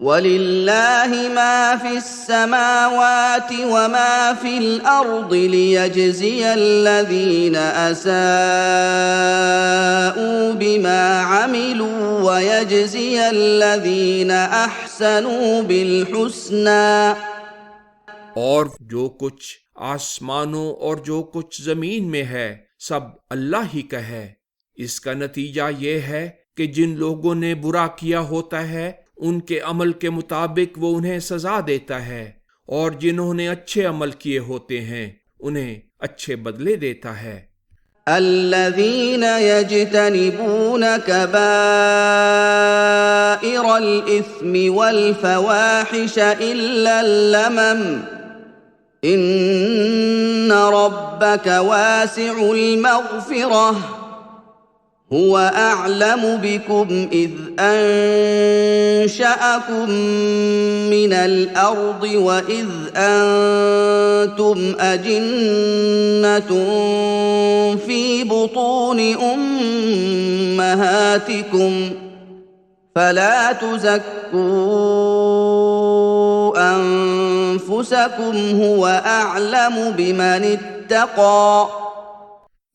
وَلِلَّهِ مَا فِي السَّمَاوَاتِ وَمَا فِي الْأَرْضِ لِيَجْزِيَ الَّذِينَ أَسَاءُوا بِمَا عَمِلُوا وَيَجْزِيَ الَّذِينَ أَحْسَنُوا بِالْحُسْنَى۔ اور جو کچھ آسمانوں اور جو کچھ زمین میں ہے سب اللہ ہی کا ہے۔ اس کا نتیجہ یہ ہے کہ جن لوگوں نے برا کیا ہوتا ہے ان کے عمل کے مطابق وہ انہیں سزا دیتا ہے، اور جنہوں نے اچھے عمل کیے ہوتے ہیں انہیں اچھے بدلے دیتا ہے۔ الذين يجتنبون كبائر الإثم والفواحش إلا اللمم إن ربك واسع المغفرة هو أعلم بكم إذ أنشأكم من الأرض وإذ أنتم أجنة في بطون أمهاتكم فلا تزكوا أنفسكم هو أعلم بمن اتقى۔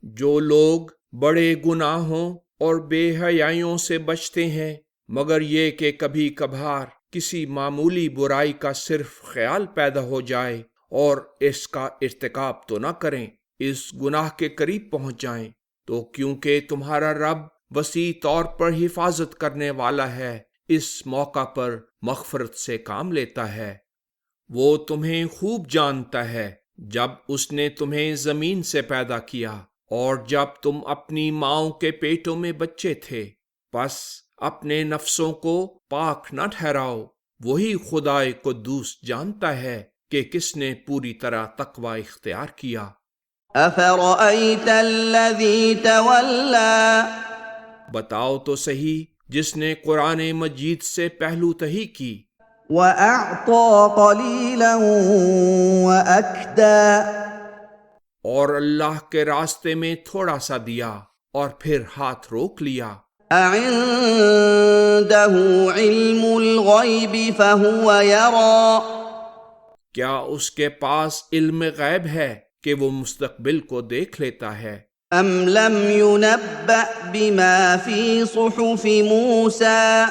جو لوگ بڑے گناہوں اور بے حیائیوں سے بچتے ہیں مگر یہ کہ کبھی کبھار کسی معمولی برائی کا صرف خیال پیدا ہو جائے اور اس کا ارتکاب تو نہ کریں، اس گناہ کے قریب پہنچ جائیں، تو کیونکہ تمہارا رب وسیع طور پر حفاظت کرنے والا ہے، اس موقع پر مغفرت سے کام لیتا ہے۔ وہ تمہیں خوب جانتا ہے جب اس نے تمہیں زمین سے پیدا کیا اور جب تم اپنی ماؤں کے پیٹوں میں بچے تھے، پس اپنے نفسوں کو پاک نہ ٹھہراؤ، وہی خدائے قدوس جانتا ہے کہ کس نے پوری طرح تقوی اختیار کیا۔ أَفَرَأَيْتَ الَّذِي تَوَلَّى، بتاؤ تو صحیح جس نے قرآن مجید سے پہلو تہی کی وَأَعْطَى قَلِيلًا وَأَكْدَى، اور اللہ کے راستے میں تھوڑا سا دیا اور پھر ہاتھ روک لیا۔ أَعِندَهُ عِلْمُ الْغَيْبِ فَهُوَ يَرَى، کیا اس کے پاس علم غیب ہے کہ وہ مستقبل کو دیکھ لیتا ہے؟ أَمْ لَمْ يُنَبَّأْ بِمَا فِي صُحُفِ مُوسَى،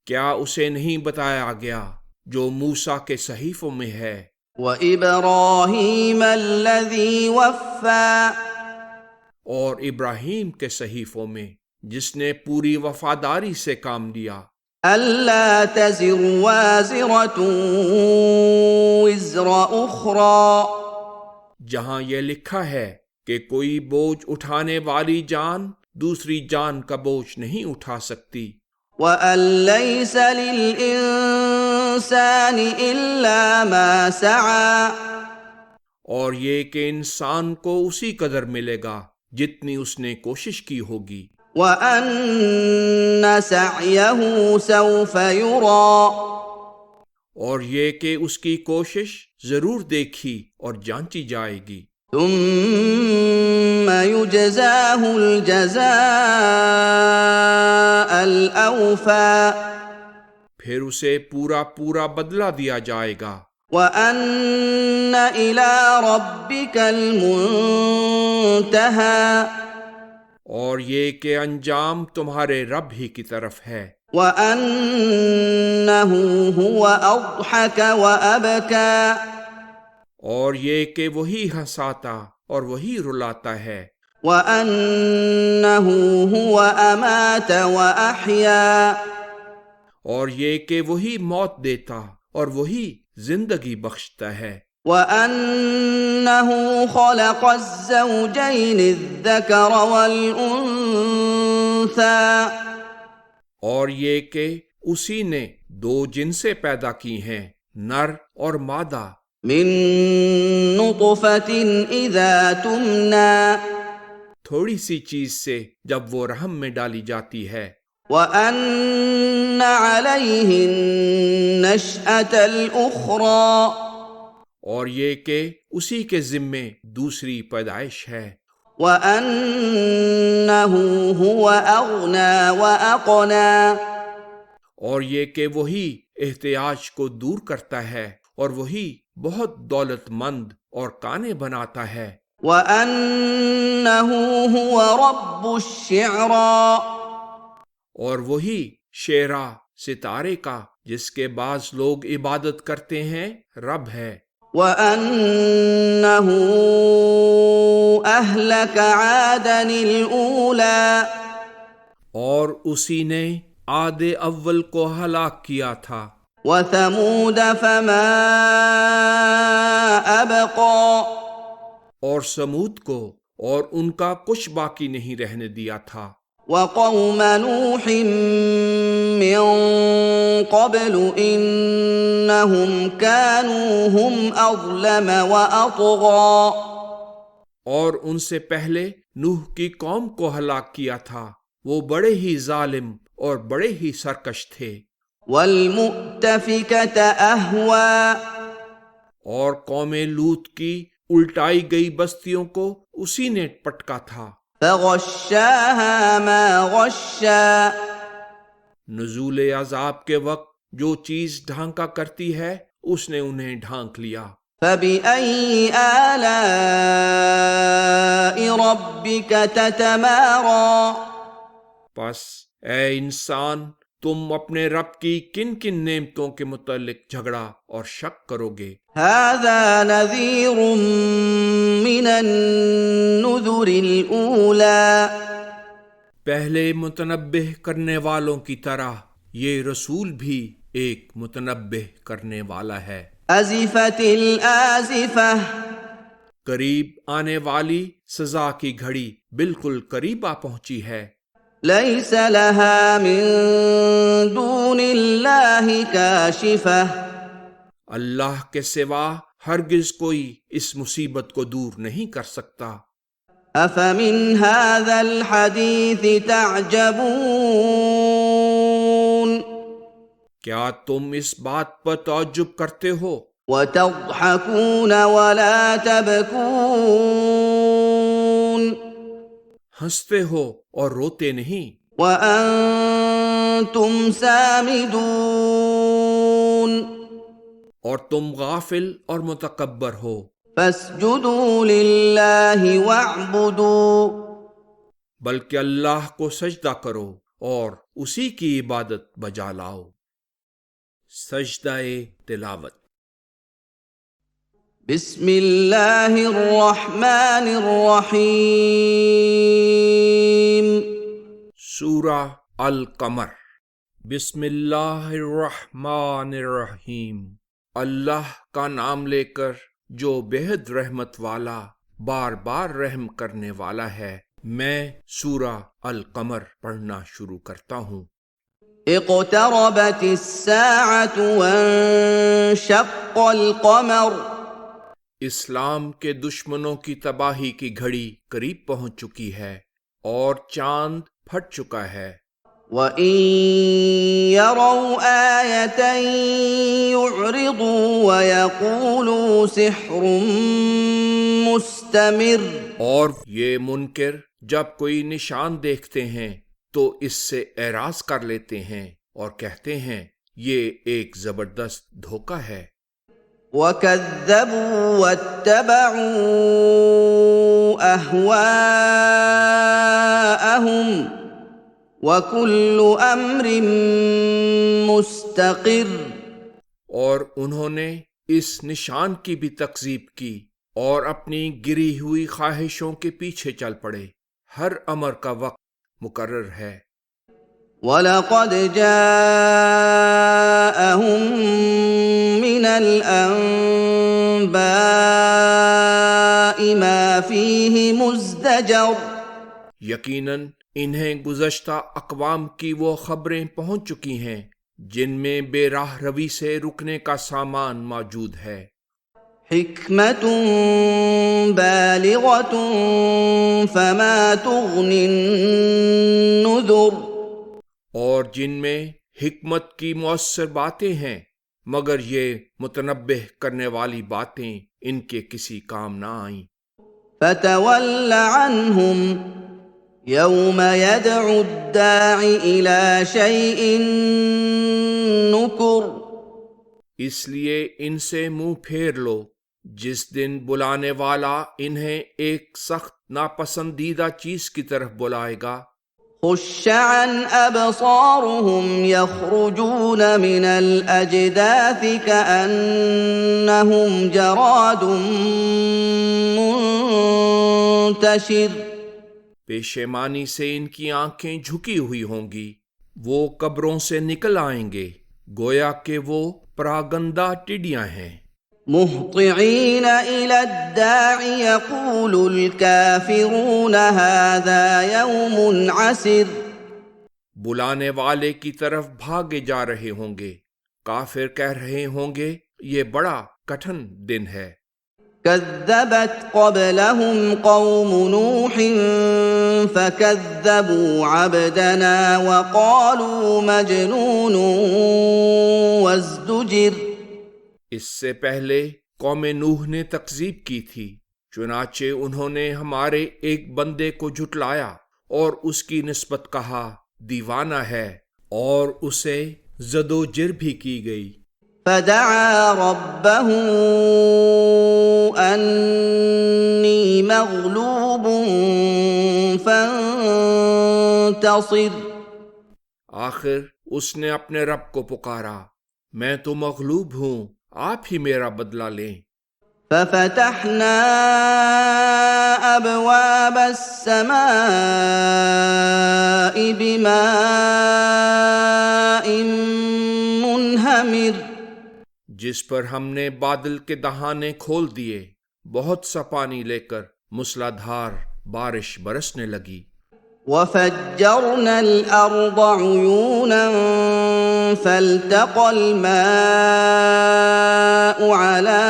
کیا اسے نہیں بتایا گیا جو موسیٰ کے صحیفوں میں ہے؟ وَإِبْرَاهِيمَ الَّذِي وَفَّى، اور ابراہیم کے صحیفوں میں جس نے پوری وفاداری سے کام لیا۔ أَلَّا تَزِرُ وَازِرَةٌ وِزْرَ أُخْرَى، جہاں یہ لکھا ہے کہ کوئی بوجھ اٹھانے والی جان دوسری جان کا بوجھ نہیں اٹھا سکتی۔ وَأَن لَّيْسَ لِلْإِنسَانِ إِلَّا مَا سَعَى، اور یہ کہ انسان کو اسی قدر ملے گا جتنی اس نے کوشش کی ہوگی۔ وَأَنَّ سَعْيَهُ سَوْفَ يُرَى، اور یہ کہ اس کی کوشش ضرور دیکھی اور جانچی جائے گی۔ ثُمَّ يُجْزَاهُ الْجَزَاءَ الْأَوْفَى، پھر اسے پورا پورا بدلہ دیا جائے گا۔ وَأَنَّ إِلَىٰ رَبِّكَ الْمُنتَهَىٰ، اور یہ کہ انجام تمہارے رب ہی کی طرف ہے۔ وَأَنَّهُ هُوَ أَضْحَكَ وَأَبْكَىٰ، اور یہ کہ وہی ہنساتا اور وہی رلاتا ہے۔ وَأَنَّهُ هُوَ أَمَاتَ وَأَحْيَا، اور یہ کہ وہی موت دیتا اور وہی زندگی بخشتا ہے۔ وَأَنَّهُ خَلَقَ الزَّوْجَيْنِ الذَّكَرَ وَالْأُنثَىٰ، اور یہ کہ اسی نے دو جنسیں پیدا کی ہیں، نر اور مادہ، مِن نُطْفَةٍ إِذَا تُمْنَىٰ، تھوڑی سی چیز سے جب وہ رحم میں ڈالی جاتی ہے۔ وَأَنَّ عَلَيْهِ النَّشْأَةَ الْأُخْرَىٰ، اور یہ کہ اسی کے ذمے دوسری پیدائش ہے۔ وَأَنَّهُ هُوَ أَغْنَىٰ وَأَقْنَىٰ، اور یہ کہ وہی احتیاج کو دور کرتا ہے اور وہی بہت دولت مند اور کانے بناتا ہے۔ وَأَنَّهُ هُوَ رَبُّ الشِّعْرَىٰ، اور وہی شعرا ستارے کا جس کے بعض لوگ عبادت کرتے ہیں رب ہے۔ وَأَنَّهُ أَهْلَكَ عَادًا الْأُولَىٰ، اور اسی نے عاد اول کو ہلاک کیا تھا۔ وَثَمُودَ فَمَا أَبْقَىٰ، اور سمود کو اور ان کا کچھ باقی نہیں رہنے دیا تھا۔ وَقَوْمَ نُوحٍ مِّن قَبْلُ إِنَّهُمْ كَانُوا هُمْ أَظْلَمَ وَأَطْغَىٰ، اور ان سے پہلے نوح کی قوم کو ہلاک کیا تھا، وہ بڑے ہی ظالم اور بڑے ہی سرکش تھے۔ وَالْمُؤْتَفِكَةَ أَهْوَىٰ، اور قوم لوط کی الٹائی گئی بستیوں کو اسی نے پٹکا تھا۔ فَغَشَّاهَا مَا غَشَّىٰ، نزول عذاب کے وقت جو چیز ڈھانکا کرتی ہے اس نے انہیں ڈھانک لیا۔ فَبِأَيِّ آلَاءِ رَبِّكَ تَتَمَارَىٰ، پس اے انسان تم اپنے رب کی کن کن نعمتوں کے متعلق جھگڑا اور شک کرو گے؟ هَٰذَا نَذِيرٌ مِّنَ النُّذُرِ الْأُولَىٰ، پہلے متنبہ کرنے والوں کی طرح یہ رسول بھی ایک متنبہ کرنے والا ہے۔ أَزِفَتِ الْآزِفَةُ، قریب آنے والی سزا کی گھڑی بالکل قریب آ پہنچی ہے۔ لَيْسَ لَهَا مِن دُونِ اللَّهِ كَاشِفَةٌ، اللہ کے سوا ہرگز کوئی اس مصیبت کو دور نہیں کر سکتا۔ أَفَمِنْ هَٰذَا الْحَدِيثِ تَعْجَبُونَ، کیا تم اس بات پر تعجب کرتے ہو؟ وَتَضْحَكُونَ وَلَا تَبْكُونَ، ہنستے ہو اور روتے نہیں۔ وَأَنتُمْ سَامِدُونَ، اور تم غافل اور متکبر ہو۔ فَاسْجُدُوا لِلَّهِ وَاعْبُدُوا، بلکہ اللہ کو سجدہ کرو اور اسی کی عبادت بجا لاؤ۔ سجدہ تلاوت۔ بسم اللہ الرحمن الرحیم، سورہ القمر۔ بسم اللہ الرحمن الرحیم، اللہ کا نام لے کر جو بےحد رحمت والا بار بار رحم کرنے والا ہے۔ میں سورہ القمر پڑھنا شروع کرتا ہوں۔ اقتربت الساعة وانشق القمر، اسلام کے دشمنوں کی تباہی کی گھڑی قریب پہنچ چکی ہے اور چاند پھٹ چکا ہے۔ وَإِن يَرَوْا آيَةً يُعْرِضُوا وَيَقُولُوا سِحْرٌ مُسْتَمِرٌّ، اور یہ منکر جب کوئی نشان دیکھتے ہیں تو اس سے اعراض کر لیتے ہیں اور کہتے ہیں یہ ایک زبردست دھوکہ ہے۔ وَكَذَّبُوا وَاتَّبَعُوا أَهْوَاءَهُمْ وَكُلُّ أَمْرٍ مُسْتَقِرٌّ، اور انہوں نے اس نشان کی بھی تکذیب کی اور اپنی گری ہوئی خواہشوں کے پیچھے چل پڑے۔ ہر امر کا وقت مقرر ہے۔ وَلَقَدْ جَاءَهُم مِّنَ الْأَنبَاءِ مَا فِيهِ مُزْدَجَرٌ، یقیناً انہیں گزشتہ اقوام کی وہ خبریں پہنچ چکی ہیں جن میں بے راہ روی سے رکنے کا سامان موجود ہے۔ حِکْمَةٌ بَالِغَةٌ فَمَا تُغْنِ النُّذُرُ، اور جن میں حکمت کی مؤثر باتیں ہیں مگر یہ متنبہ کرنے والی باتیں ان کے کسی کام نہ آئیں۔ فَتَوَلَّ عَنْهُمْ يوم يدعو الداع إلى شيء نكر اس لیے ان سے منہ پھیر لو جس دن بلانے والا انہیں ایک سخت ناپسندیدہ چیز کی طرف بلائے گا۔ خش عن أبصارهم يخرجون من الأجداث كأنهم جراد منتشر پیشیمانی سے ان کی آنکھیں جھکی ہوئی ہوں گی، وہ قبروں سے نکل آئیں گے گویا کہ وہ پراگندہ ٹڈیاں ہیں۔ مهطعين إلى الداع يقول الكافرون هذا يوم عسر بلانے والے کی طرف بھاگے جا رہے ہوں گے، کافر کہہ رہے ہوں گے یہ بڑا کٹھن دن ہے۔ كذبت قبلهم قوم نوح فكذبوا عبدنا وقالوا مجنون وازدجر اس سے پہلے قوم نوح نے تکذیب کی تھی، چنانچہ انہوں نے ہمارے ایک بندے کو جھٹلایا اور اس کی نسبت کہا دیوانہ ہے، اور اسے زد و جر بھی کی گئی۔ فدعا ربه أني مغلوب فانتصر آخر اس نے اپنے رب کو پکارا، میں تو مغلوب ہوں، آپ ہی میرا بدلہ لیں۔ ففتحنا أبواب السماء بماء منهمر جس پر ہم نے بادل کے دہانے کھول دیے، بہت سا پانی لے کر موسلا دھار بارش برسنے لگی۔ وفجرنا الأرض عيونا فالتقى الماء على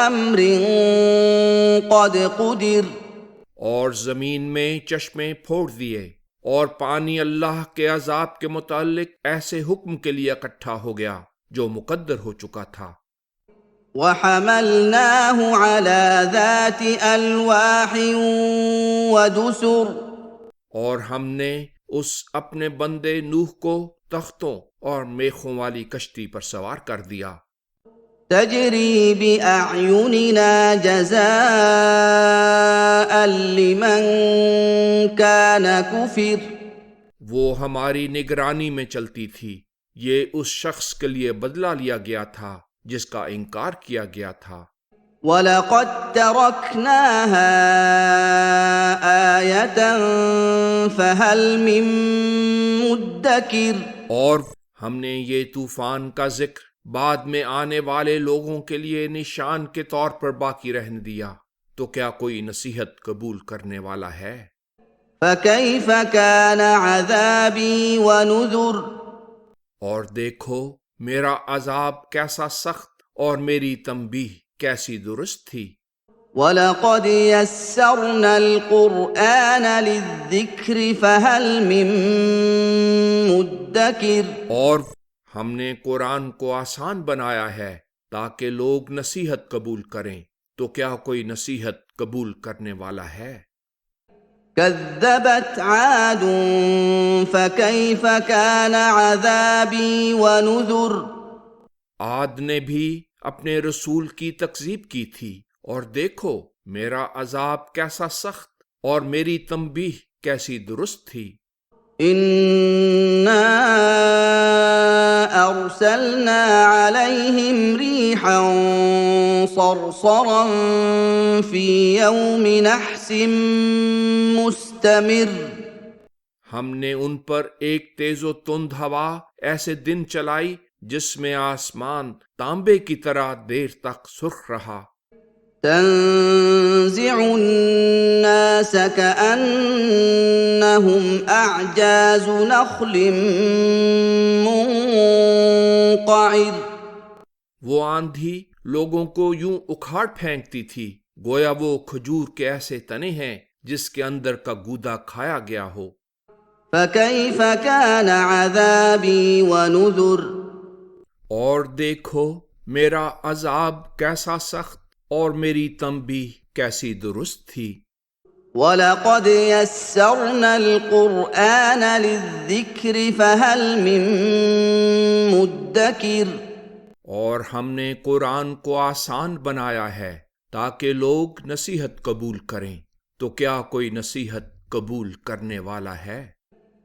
أمر قد قدر اور زمین میں چشمے پھوڑ دیے، اور پانی اللہ کے عذاب کے متعلق ایسے حکم کے لیے اکٹھا ہو گیا جو مقدر ہو چکا تھا۔ وحملناه على ذات ألواح ودسر اور ہم نے اس اپنے بندے نوح کو تختوں اور میخوں والی کشتی پر سوار کر دیا۔ تجري بأعيننا جزاء لمن كان كفر وہ ہماری نگرانی میں چلتی تھی، یہ اس شخص کے لیے بدلہ لیا گیا تھا جس کا انکار کیا گیا تھا۔ وَلَقَدْ تَرَكْنَاهَا آيَةً فَهَلْ مِن مُدَّكِرٍ اور ہم نے یہ طوفان کا ذکر بعد میں آنے والے لوگوں کے لیے نشان کے طور پر باقی رہنے دیا، تو کیا کوئی نصیحت قبول کرنے والا ہے؟ فَكَيْفَ كَانَ عَذَابِي وَنُذُرِ اور دیکھو میرا عذاب کیسا سخت اور میری تنبیہ کیسی درست تھی۔ وَلَقَدْ يَسَّرْنَا الْقُرْآنَ لِلذِّكْرِ فَهَلْ مِن مُدَّكِرٍ اور ہم نے قرآن کو آسان بنایا ہے تاکہ لوگ نصیحت قبول کریں، تو کیا کوئی نصیحت قبول کرنے والا ہے؟ كذبت عاد فكيف كان عذابي ونذر عاد نے بھی اپنے رسول کی تکذیب کی تھی، اور دیکھو میرا عذاب کیسا سخت اور میری تنبیہ کیسی درست تھی۔ إنا أرسلنا عليهم ريحا صرصرا في يوم نحس مستمر ہم نے ان پر ایک تیز و تند ہوا ایسے دن چلائی جس میں آسمان تانبے کی طرح دیر تک سرخ رہا۔ تنزع الناس كأنهم أعجاز نخل منقعر وہ آندھی لوگوں کو یوں اکھاڑ پھینکتی تھی گویا وہ کھجور کے ایسے تنے ہیں جس کے اندر کا گودا کھایا گیا ہو۔ فكيف كان عذابي ونذر اور دیکھو میرا عذاب کیسا سخت اور میری تنبیہ کیسی درست تھی۔ وَلَقَدْ يَسَّرْنَا الْقُرْآنَ لِلذِّكْرِ فَهَلْ مِن مُّدَّكِرٍ اور ہم نے قرآن کو آسان بنایا ہے تاکہ لوگ نصیحت قبول کریں، تو کیا کوئی نصیحت قبول کرنے والا ہے؟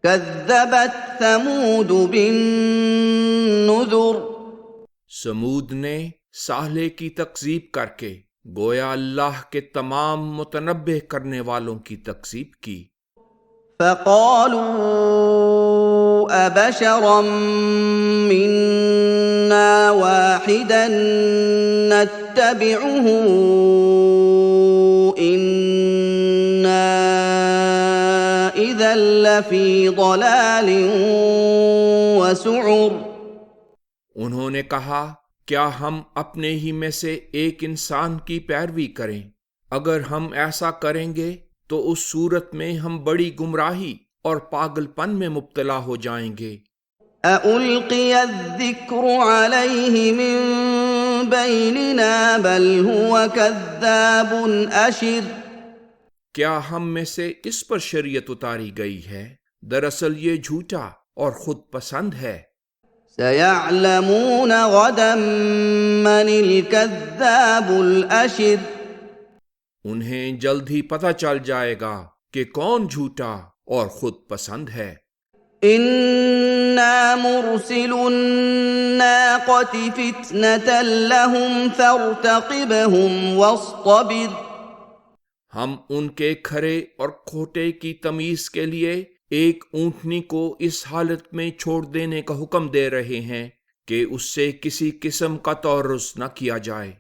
كَذَّبَتْ ثَمُودُ بِالنُّذُرِ سمود نے صالح کی تکذیب کر کے گویا اللہ کے تمام متنبہ کرنے والوں کی تکذیب کی۔ فَقَالُوا أَبَشَرًا مِّنَّا وَاحِدًا نَّتَّبِعُهُ إِنَّا إِذًا لَّفِي ضَلَالٍ وَسُعُرٍ انہوں نے کہا کیا ہم اپنے ہی میں سے ایک انسان کی پیروی کریں؟ اگر ہم ایسا کریں گے تو اس صورت میں ہم بڑی گمراہی اور پاگل پن میں مبتلا ہو جائیں گے۔ أَأُلْقِيَ الذِّكْرُ عَلَيْهِ مِن بَيْنِنَا بَلْ هُوَ كَذَّابٌ أَشِرٌ کیا ہم میں سے اس پر شریعت اتاری گئی ہے؟ دراصل یہ جھوٹا اور خود پسند ہے۔ سَيَعْلَمُونَ غَدًا مَّنِ الْكَذَّابُ الْأَشِرُ انہیں جلد ہی پتہ چل جائے گا کہ کون جھوٹا اور خود پسند ہے۔ إِنَّا مُرْسِلُو النَّاقَةِ فِتْنَةً لَّهُمْ فَارْتَقِبْهُمْ وَاصْطَبِرْ ہم ان کے کھرے اور کھوٹے کی تمیز کے لیے ایک اونٹنی کو اس حالت میں چھوڑ دینے کا حکم دے رہے ہیں کہ اس سے کسی قسم کا تعرض نہ کیا جائے۔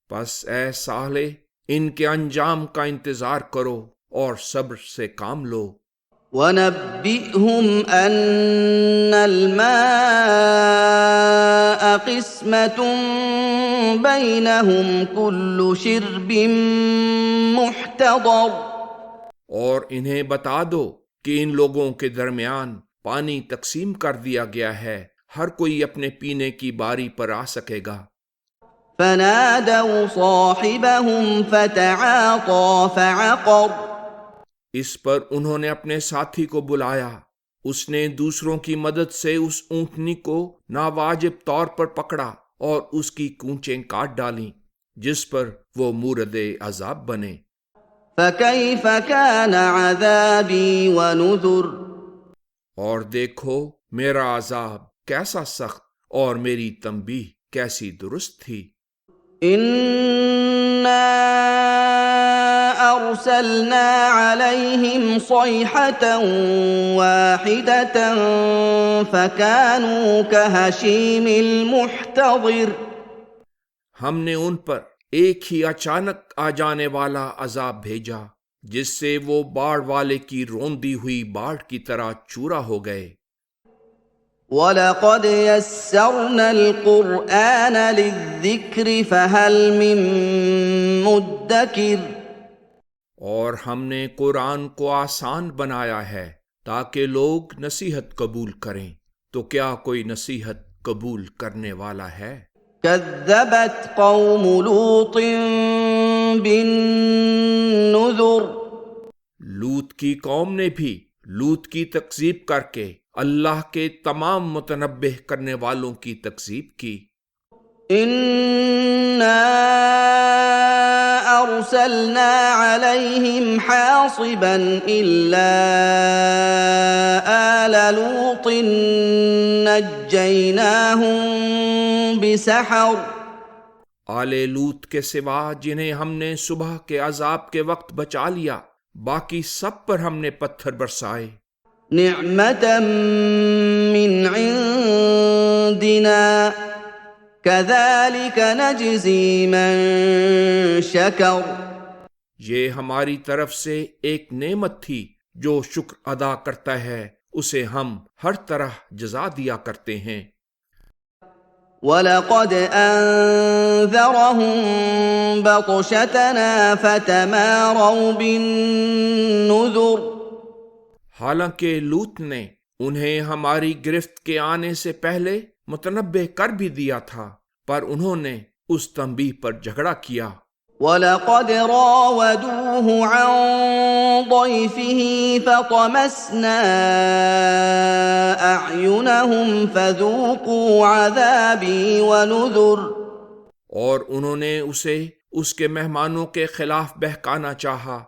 پس اے صالح، ان کے انجام کا انتظار کرو اور صبر سے کام لو۔ وَنَبِّئْهُمْ أَنَّ الْمَاءَ قِسْمَةٌ بَيْنَهُمْ كُلُّ شِرْبٍ مُحْتَضَرٌ اور انہیں بتا دو کہ ان لوگوں کے درمیان پانی تقسیم کر دیا گیا ہے، ہر کوئی اپنے پینے کی باری پر آ سکے گا۔ فَنَادَوْا صَاحِبَهُمْ فَتَعَاطَىٰ فَعَقَرَ اس پر انہوں نے اپنے ساتھی کو بلایا، اس نے دوسروں کی مدد سے اس اونٹنی کو ناواجب طور پر پکڑا اور اس کی کونچیں کاٹ ڈالیں، جس پر وہ مورد عذاب بنے۔ فَكَيْفَ كَانَ عَذَابِي وَنُذُرِ اور دیکھو میرا عذاب کیسا سخت اور میری تنبیہ کیسی درست تھی۔ إِنَّا أَرْسَلْنَا عَلَيْهِمْ صَيْحَةً وَاحِدَةً فَكَانُوا كَهَشِيمِ الْمُحْتَظِرِ ہم نے ان پر ایک ہی اچانک آ جانے والا عذاب بھیجا، جس سے وہ باڑ والے کی روندی ہوئی باڑ کی طرح چورا ہو گئے۔ وَلَقَدْ يَسَّرْنَا الْقُرْآنَ لِلذِّكْرِ فَهَلْ مِن مُّدَّكِرٍ اور ہم نے قرآن کو آسان بنایا ہے تاکہ لوگ نصیحت قبول کریں، تو کیا کوئی نصیحت قبول کرنے والا ہے؟ كَذَّبَتْ قَوْمُ لُوطٍ بِالنُّذُرِ لوط کی قوم نے بھی لوط کی تکذیب کر کے اللہ کے تمام متنبہ کرنے والوں کی تکذیب کی۔ إِنَّا أَرْسَلْنَا عَلَيْهِمْ حَاصِبًا إِلَّا آلَ لُوطٍ نَجَّيْنَاهُمْ بِسَحَرٍ آل لوط کے سوا جنہیں ہم نے صبح کے عذاب کے وقت بچا لیا، باقی سب پر ہم نے پتھر برسائے۔ نِعْمَةً مِّنْ عِندِنَا كَذَلِكَ نَجْزِي مَن شَكَرَ یہ ہماری طرف سے ایک نعمت تھی، جو شکر ادا کرتا ہے اسے ہم ہر طرح جزا دیا کرتے ہیں۔ وَلَقَدْ أَنذَرَهُم بَطْشَتَنَا فَتَمَارَوْا بِالنُّذُرِ حالانکہ لوط نے انہیں ہماری گرفت کے آنے سے پہلے متنبہ کر بھی دیا تھا، پر انہوں نے اس تنبیہ پر جھگڑا کیا۔ وَلَقَدْ رَاوَدُوهُ عَن ضَيْفِهِ فَطَمَسْنَا أَعْيُنَهُمْ فَذُوقُوا عَذَابِي وَنُذُرِ اور انہوں نے اسے اس کے مہمانوں کے خلاف بہکانا چاہا،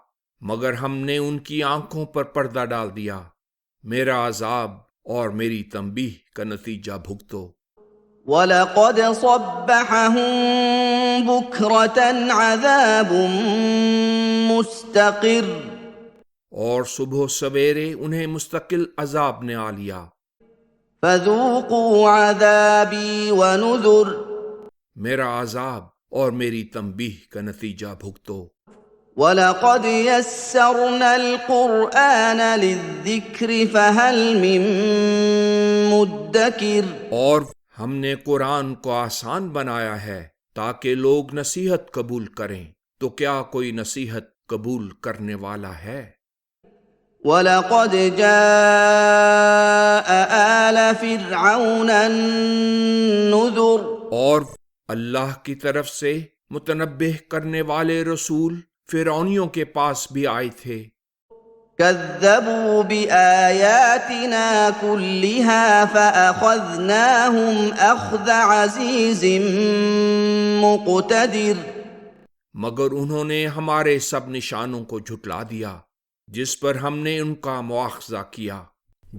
مگر ہم نے ان کی آنکھوں پر پردہ ڈال دیا۔ میرا عذاب اور میری تنبیہ کا نتیجہ بھگتو۔ وَلَقَدْ صَبَّحَهُم بُكْرَةً عَذَابٌ مُسْتَقِرٌّ اور صبح سویرے انہیں مستقل عذاب نے آ لیا۔ فَذُوقُوا عَذَابِي وَنُذُرِ میرا عذاب اور میری تنبیہ کا نتیجہ بھگتو۔ وَلَقَدْ يَسَّرْنَا الْقُرْآنَ لِلذِّكْرِ فَهَلْ مِن مُّدَّكِرٍ اور ہم نے قرآن کو آسان بنایا ہے تاکہ لوگ نصیحت قبول کریں، تو کیا کوئی نصیحت قبول کرنے والا ہے؟ وَلَقَدْ جَاءَ آلَ فِرْعَوْنَ النُّذُرُ اور اللہ کی طرف سے متنبہ کرنے والے رسول فرعونیوں کے پاس بھی آئے تھے۔ كَذَّبُوا بِآيَاتِنَا كُلِّهَا فَأَخَذْنَاهُمْ أَخْذَ عَزِيزٍ مُقْتَدِرٍ مگر انہوں نے ہمارے سب نشانوں کو جھٹلا دیا، جس پر ہم نے ان کا مواخذہ کیا،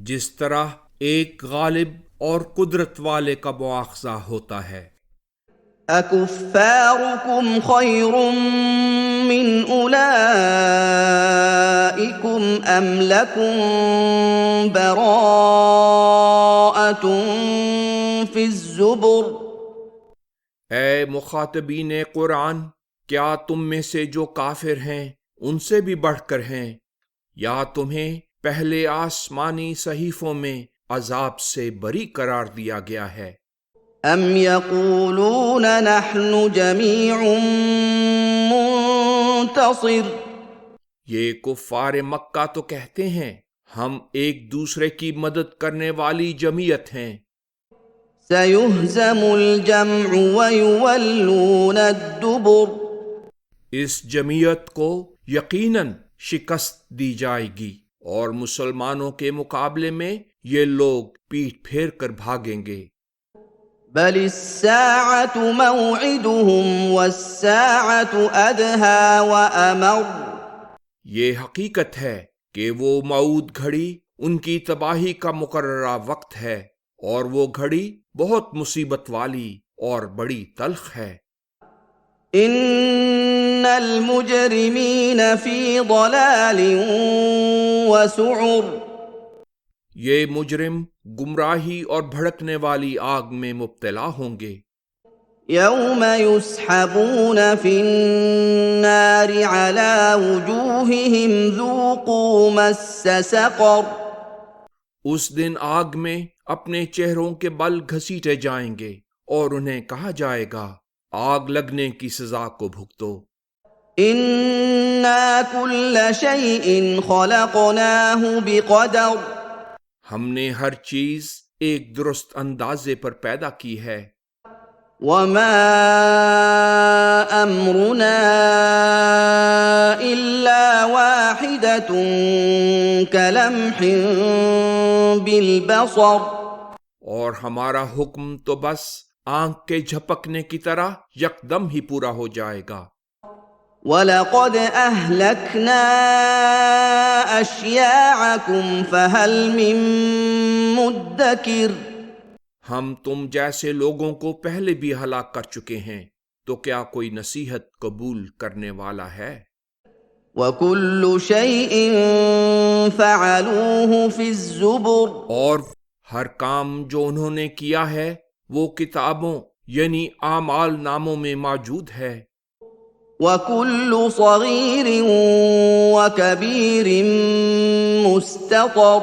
جس طرح ایک غالب اور قدرت والے کا مواخذہ ہوتا ہے۔ أَكُفَّارُكُمْ خَيْرٌ مِّنْ أُولَئِكُمْ أَمْ لَكُمْ بَرَاءَةٌ فِي الزُّبُرِ اے مخاطبین قرآن، کیا تم میں سے جو کافر ہیں ان سے بھی بڑھ کر ہیں، یا تمہیں پہلے آسمانی صحیفوں میں عذاب سے بری قرار دیا گیا ہے؟ أَمْ يَقُولُونَ نَحْنُ جَمِيعٌ مُّنتَصِرٌ یہ کفار مکہ تو کہتے ہیں ہم ایک دوسرے کی مدد کرنے والی جمعیت ہیں۔ سَيُهْزَمُ الْجَمْعُ وَيُوَلُّونَ الدُّبُرَ اس جمعیت کو یقیناً شکست دی جائے گی، اور مسلمانوں کے مقابلے میں یہ لوگ پیٹھ پھیر کر بھاگیں گے۔ بَلِ السَّاعَةُ مَوْعِدُهُمْ وَالسَّاعَةُ أَدْهَىٰ وَأَمَرُّ یہ حقیقت ہے کہ وہ موعود گھڑی ان کی تباہی کا مقررہ وقت ہے، اور وہ گھڑی بہت مصیبت والی اور بڑی تلخ ہے۔ إِنَّ الْمُجْرِمِينَ فِي ضَلَالٍ وَسُعُرٍ یہ مجرم گمراہی اور بھڑکنے والی آگ میں مبتلا ہوں گے۔ يَوْمَ يُسْحَبُونَ فِي النَّارِ عَلَى وُجُوهِهِمْ ذُوقُوا مَسَّ سَقَرَ اس دن آگ میں اپنے چہروں کے بل گھسیٹے جائیں گے، اور انہیں کہا جائے گا آگ لگنے کی سزا کو بھگتو۔ إِنَّا كُلَّ شَيْءٍ خَلَقْنَاهُ بِقَدَرٍ ہم نے ہر چیز ایک درست اندازے پر پیدا کی ہے۔ وَمَا أَمْرُنَا إِلَّا وَاحِدَةٌ كَلَمْحٍ بِالْبَصَرِ اور ہمارا حکم تو بس آنکھ کے جھپکنے کی طرح یکدم ہی پورا ہو جائے گا۔ وَلَقَدْ أَهْلَكْنَا أَشْيَاعَكُمْ فَهَلْ مِن مُّدَّكِرٍ ہم تم جیسے لوگوں کو پہلے بھی ہلاک کر چکے ہیں، تو کیا کوئی نصیحت قبول کرنے والا ہے؟ وَكُلُّ شَيْءٍ فَعَلُوهُ فِي الزُّبُرِ اور ہر کام جو انہوں نے کیا ہے وہ کتابوں یعنی اعمال ناموں میں موجود ہے۔ وَكُلُّ صَغِيرٍ وَكَبِيرٍ مُسْتَطَرٌ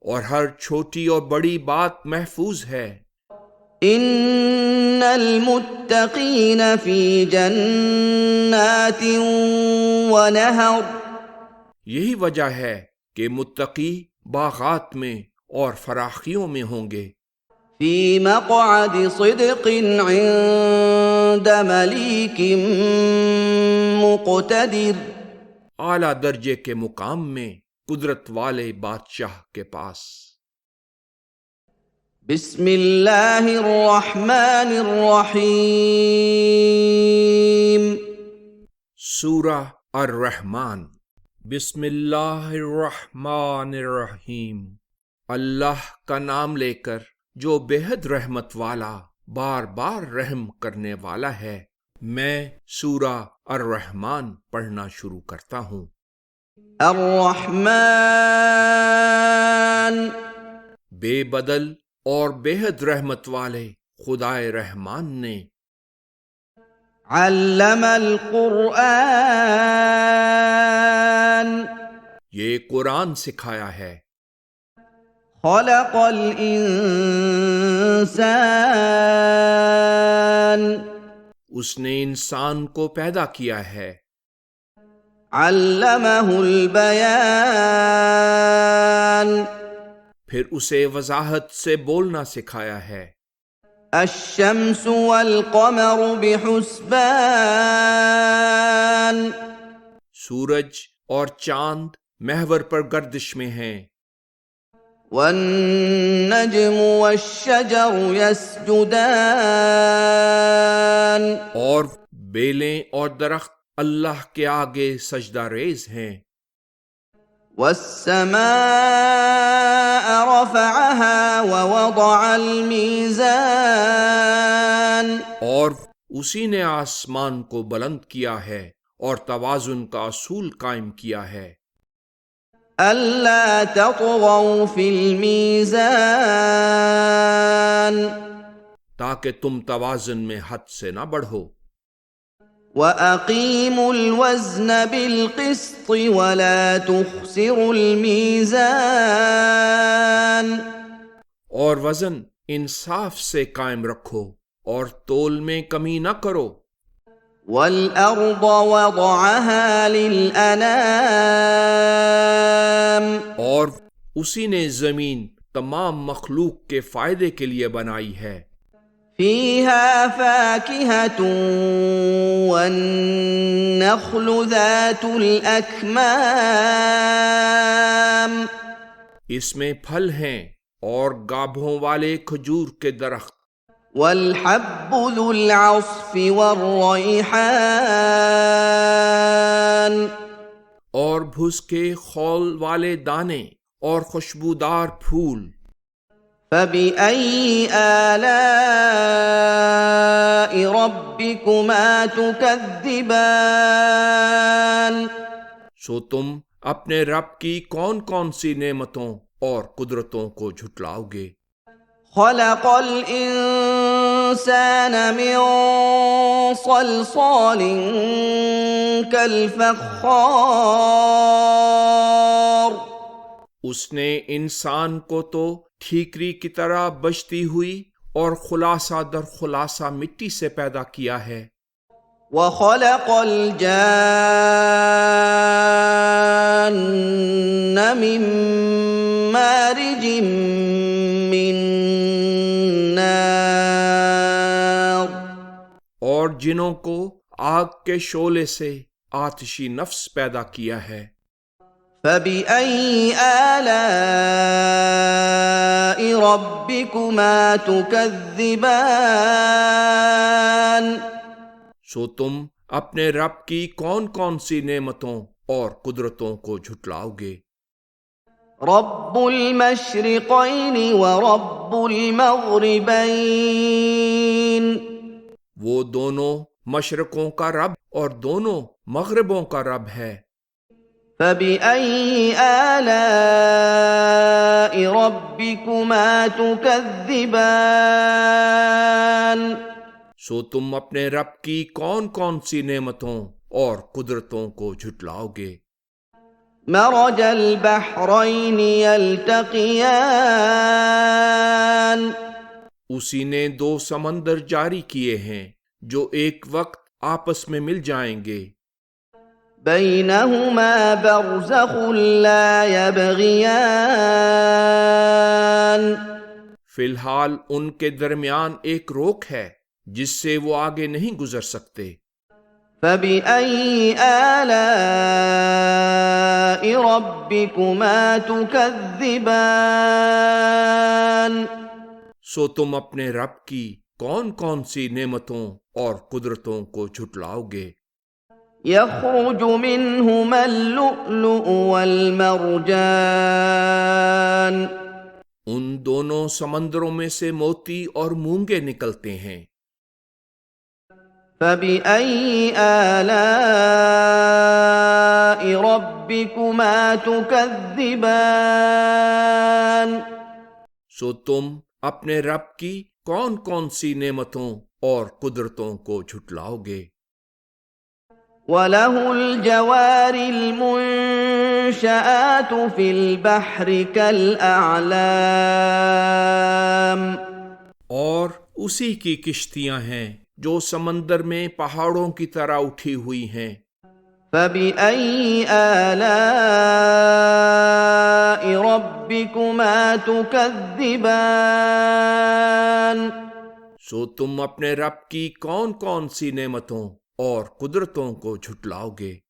اور ہر چھوٹی اور بڑی بات محفوظ ہے۔ إِنَّ الْمُتَّقِينَ فِي جَنَّاتٍ وَنَهَرٍ یہی وجہ ہے کہ متقی باغات میں اور فراخیوں میں ہوں گے۔ في مقعد صدق عند مليك مقتدر. اعلیٰ درجے کے مقام میں قدرت والے بادشاہ کے پاس. بسم اللہ الرحمن الرحیم. سورہ الرحمن. بسم اللہ الرحمن الرحیم. اللہ کا نام لے کر جو بے حد رحمت والا بار بار رحم کرنے والا ہے. میں سورہ الرحمن پڑھنا شروع کرتا ہوں. الرحمن بے بدل اور بے حد رحمت والے خدائے رحمان نے علم القرآن یہ قرآن سکھایا ہے. خلق الانسان اس نے انسان کو پیدا کیا ہے. علمہ البیان پھر اسے وضاحت سے بولنا سکھایا ہے. الشمس والقمر بحسبان سورج اور چاند محور پر گردش میں ہیں. والنجم والشجر يسجدان اور بیلیں اور درخت اللہ کے آگے سجدہ ریز ہیں. والسماء رفعها ووضع الميزان اور اسی نے آسمان کو بلند کیا ہے اور توازن کا اصول قائم کیا ہے. ألا تطغوا في الميزان تاکہ تم توازن میں حد سے نہ بڑھو. وَأَقِيمُوا الْوَزْنَ بِالْقِسْطِ وَلَا تُخْسِرُوا الْمِيزَانَ اور وزن انصاف سے قائم رکھو اور تول میں کمی نہ کرو. وَالْأَرْضَ وَضَعَهَا لِلْأَنَامِ اور اسی نے زمین تمام مخلوق کے فائدے کے لیے بنائی ہے. فِيهَا فَاكِهَةٌ وَالنَّخْلُ ذَاتُ الْأَكْمَامِ اس میں پھل ہیں اور گابھوں والے کھجور کے درخت. وَالْحَبُّ ذُو الْعَصْفِ وَالرَّيْحَانِ اور بھس کے خول والے دانے اور خوشبودار پھول. فَبِأَيِّ آلَاءِ رَبِّكُمَا تُكَذِّبَانِ سو تم اپنے رب کی کون کون سی نعمتوں اور قدرتوں کو جھٹلاؤ گے. خَلَقَ الْإِنسَانَ مِنْ صَلْصَالٍ كَالْفَخَّارِ اس نے انسان کو تو ٹھیکری کی طرح بجتی ہوئی اور خلاصہ در خلاصہ مٹی سے پیدا کیا ہے. وَخَلَقَ الْجَانَّ مِن مَّارِجٍ مِّن نَّارٍ اور جنوں کو آگ کے شعلے سے آتشی نفس پیدا کیا ہے. فَبِأَيِّ آلَاءِ رَبِّكُمَا تُكَذِّبَانِ سو تم اپنے رب کی کون کون سی نعمتوں اور قدرتوں کو جھٹلاؤ گے. رب المشرقین ورب المغربین وہ دونوں مشرقوں کا رب اور دونوں مغربوں کا رب ہے. فَبِأَيِّ آلَاءِ رَبِّكُمَا تُكَذِّبَانِ سو تم اپنے رب کی کون کون سی نعمتوں اور قدرتوں کو جھٹلاؤ گے. مرج البحرین یلتقیان اسی نے دو سمندر جاری کیے ہیں جو ایک وقت آپس میں مل جائیں گے. بینہما برزخ لا یبغیان فی الحال ان کے درمیان ایک روک ہے جس سے وہ آگے نہیں گزر سکتے۔ فَبِأَيِّ آلَاءِ رَبِّكُمَا تُكَذِّبَانِ؟ سو تم اپنے رب کی کون کون سی نعمتوں اور قدرتوں کو جھٹلاؤ گے؟ يَخْرُجُ مِنْهُمَا اللُّؤْلُؤُ وَالْمَرْجَانُ ان دونوں سمندروں میں سے موتی اور مونگے نکلتے ہیں۔ فَبِأَيِّ آلَاءِ رَبِّكُمَا تُكَذِّبَانِ؟ سو تم اپنے رب کی کون کون سی نعمتوں اور قدرتوں کو جھٹلاؤ گے؟ وَلَهُ الْجَوَارِ الْمُنشَآتُ فِي الْبَحْرِ كَالْأَعْلَامِ اور اسی کی کشتیاں ہیں جو سمندر میں پہاڑوں کی طرح اٹھی ہوئی ہیں۔ فَبِأَيِّ آلَاءِ رَبِّكُمَا تُكَذِّبَانِ؟ سو تم اپنے رب کی کون کون سی نعمتوں اور قدرتوں کو جھٹلاؤ گے؟